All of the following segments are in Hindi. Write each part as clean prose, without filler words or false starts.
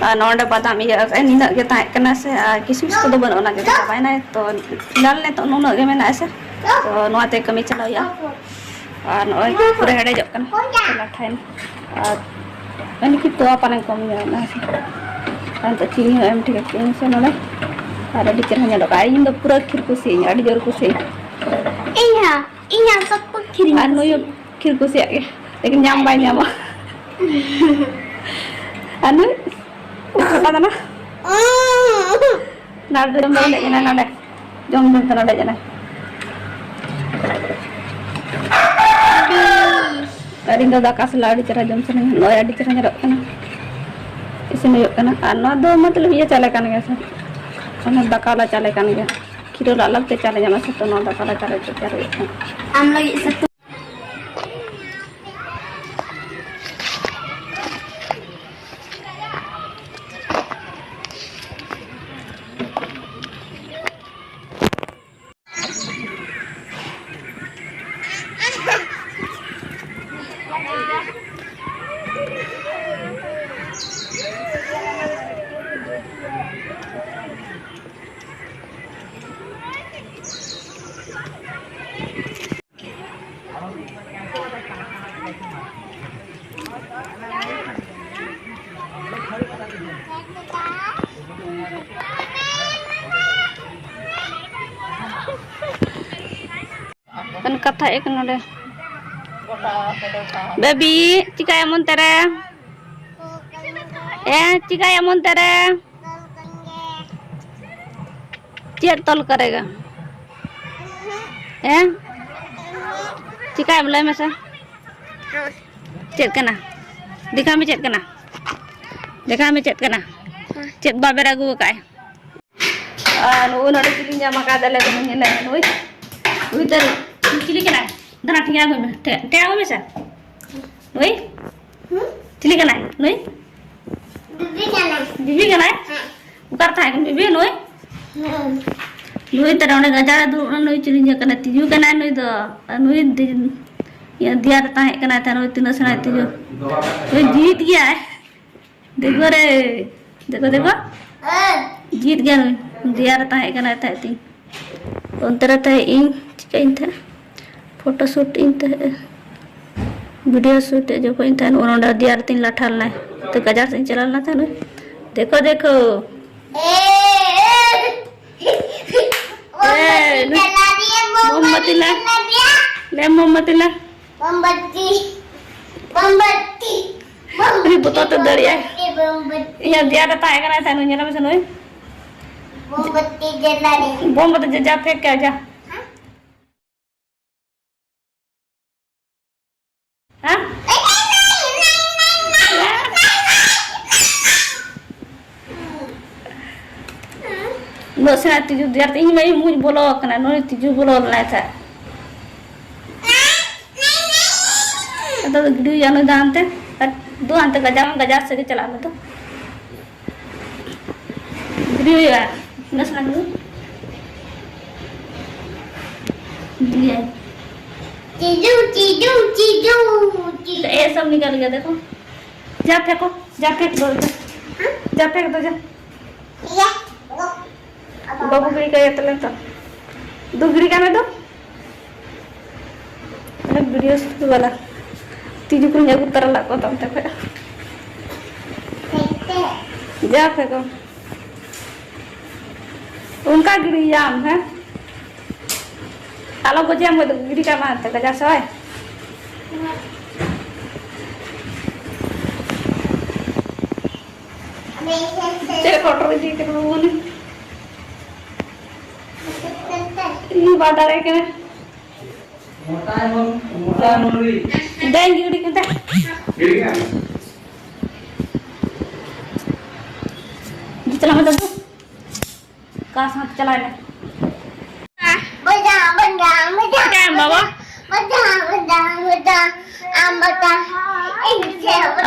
नोडे बादाम नीना के ताकना से किसमिस को बना के चाबाना तो फिलहाल ने तो नुना के मेना से तो नोते कमी चलाया और नोय पूरे हेडे जकन लाठाइन और मैंने कि तो अपन कम ना से तो चीनी एम ठीक है से नोले और अड़ी चेहरा ñalo इन दो पूरा खीर कुसी अड़ी जोर कुसी इहा सब खीर और नोय खीर कुसी लेकिन ñam बाय ñam anu kata mana nada jom balik jana nada jom nada jana tadi dah dakas lari cara jom sana loya di cara nyerok kana isine yuk kana anu do matlab ye chale kan gaya sana dakala chale kan gaya kiro alag te chale jama satu no dakala chale te chale am lagi satu kan kata ek nade baby chika emon tere chika emon tere chet tol karega chika em lay masa chet kana dikha me chet kana chet babe ragu kai anu nade kilinya maka dale to nyela noi uiter chili kana dana thiya go me te go me sa noi chili kana noi bibi kana ukar tha bibi noi noi tara one gajara du noi chili nya kana tiju kana noi do noi ya dia ta kana ta noi tina sana tiju noi जीत गया है देखो रे देखो जीत गया noi dia ta kana ta ti ontara ta इन चिकाइन था फोटो शूट इन था वीडियो शूट जो कोई था उन्होंने दिया तीन लाठाल ना तो गजार से चलाना था ना देखो देखो मोमबत्ती ला ले मोमबत्ती ला मोमबत्ती बता तो दरिया यहाँ दिया था आएगा ना था नुन्या ना में मोमबत्ती जला रे मोमबत्ती जा फेंक के जा हाँ नो से तिजु दिया इन में मुझ बोलो कना नो तिजु बोलो ना था तो गिडी यानो जानते दो अंत गजार से चला लो तो गिडी या नस ना दिया चीजू ये सब निकल गया देखो जा फेंको जा फेंक दो जा फेंक दो जा बाबू गिरी का ये तो दो गिरी का में दो वीडियो वाला तीजू को जागू तरह लगो तब तक जा फेंको उनका गिरी जाम है आलो को जाम तो गिरी का मारते गजा सोए तेरे फोटो जी के वो नहीं ये बात आ रही है मोटा है मोटा मुरी दें गिरी किंतु गिरी क्या चला मत दो कहाँ साथ चला ले क्या बाबा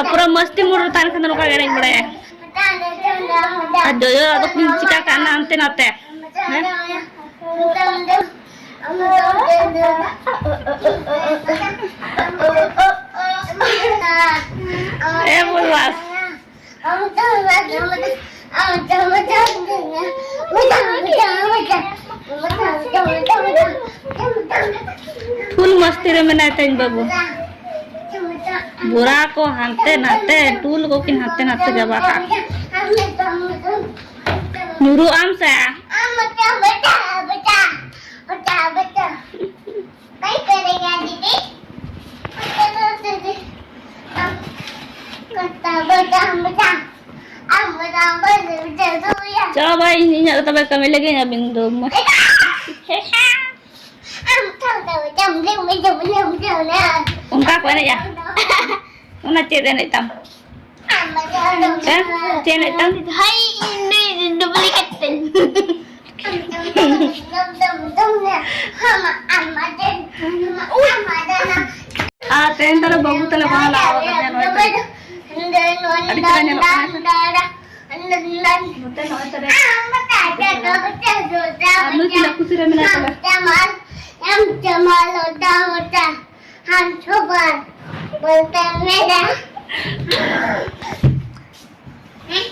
पूरा मस्ती मूड तान खंदन का गरे बड़े जो जो तो चिका का नामते नाते ए बोल बस फुल मस्ती रे में नाते बाबू बुरा को हानते नाते टूल को किन हानते नाते जबा का नुरु आम से नहीं करेगा दीदी चलो भाई ini tebe kami lagi ya bindu ungkap mana ya mana cete nih tam cete tam hai ini duplicaten ten tara babu tala bahala awak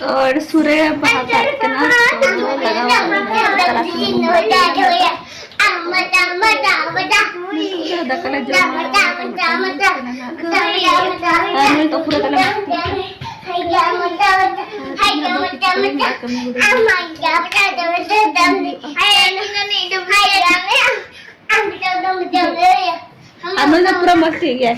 और सूर्य बहुत कितना तो पूरा पूरा मस्ती गया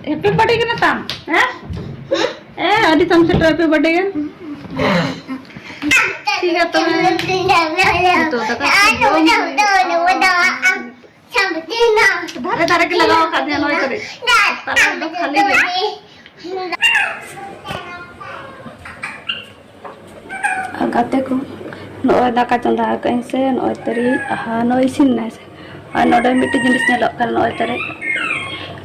हैप्पी बर्थडे के ना ताम हैं अभी तुमसे हैप्पी बर्थडे है ठीक है तो धारे धारे के लगाओ खा दिया नॉय करे तारा खाली दे गाते को नॉय दाका चंदा कहीं से नॉय तरी हा नॉय सिन ना से और नॉय मिट्टी जिनिस ने लगा नॉय तरे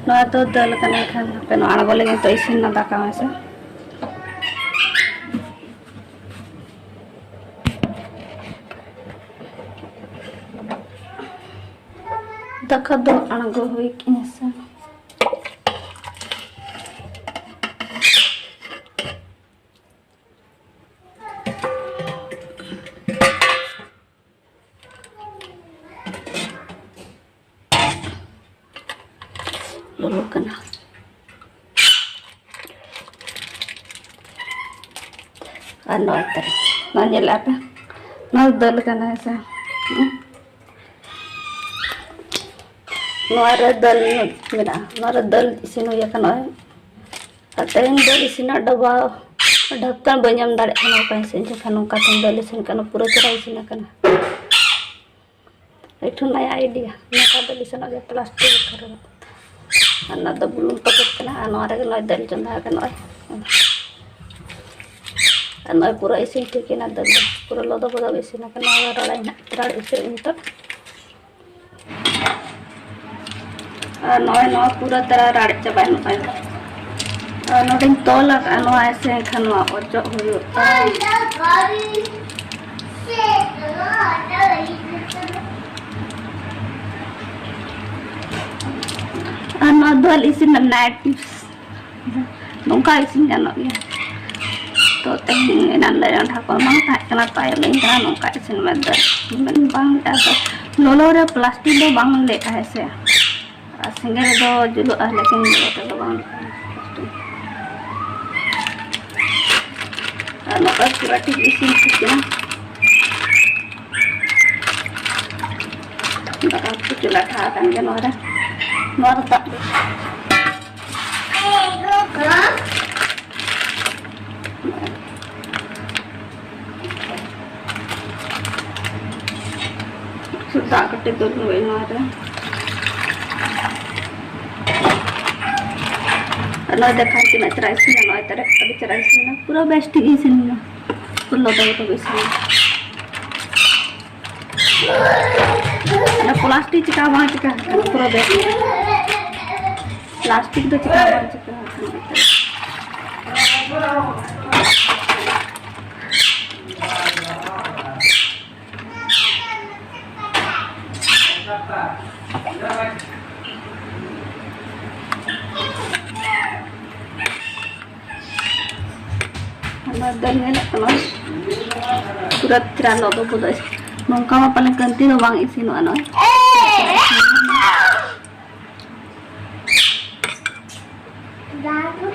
नॉय तो दल कने खान पे नॉय आगो लगे तो इसिन ना दाका में से दाका दो आगो हुई किनसे lulu kena ano ito nanya apa naldal kena sa nuara dal mira nuara dal isino ya kena atau yang dal isina daba ढक्कन बंजम दाड़े खाना पैसे खाना का दल इसिन कना पूरा चरा इसिन कना एक नया आइडिया नका दल इसिन आगे प्लास्टिक खराब अन्ना द बुलुन पकड़ कना अनवारे के नय दल चंदा के नय नय पूरा इसिन ठीक ना दल पूरा लोदा बदा इसिन के नय रड़ाई ना रड़ इसिन तो नय नय पूरा तरह रड़ चबाय नय नोटिंग तोला अनवा ऐसे खनवा ओजो हुयो अनवा दल इसिन नाइट टिप्स नोंका इसिन गानो गया तो तेन नंदे ढाको मांग थाय कना ताय लेन कना नोंका इसिन में दल मन बांग आसा लोलो रे प्लास्टिक दो बांग ले ऐसे सिंगे दो जुलो लेकिन तो बांग नोका पूरा ठीक इसिन ठीक ना दाका चुला ठा kan ke nora tak sudah kete dulu nora alo देखा कि मैं चराई से ना इधर अभी चराई से ना पूरा बेस्ट इसिन ना पुल्लो तो इसिन ना प्लास्टिक चिका वहाँ चिका पूरा बेस्ट प्लास्टिक तो चिका वहाँ चिका Anak dan ngelak kalau surat tiralo to pudas. Nongka mah paling kanti no bang isi no ano. Bago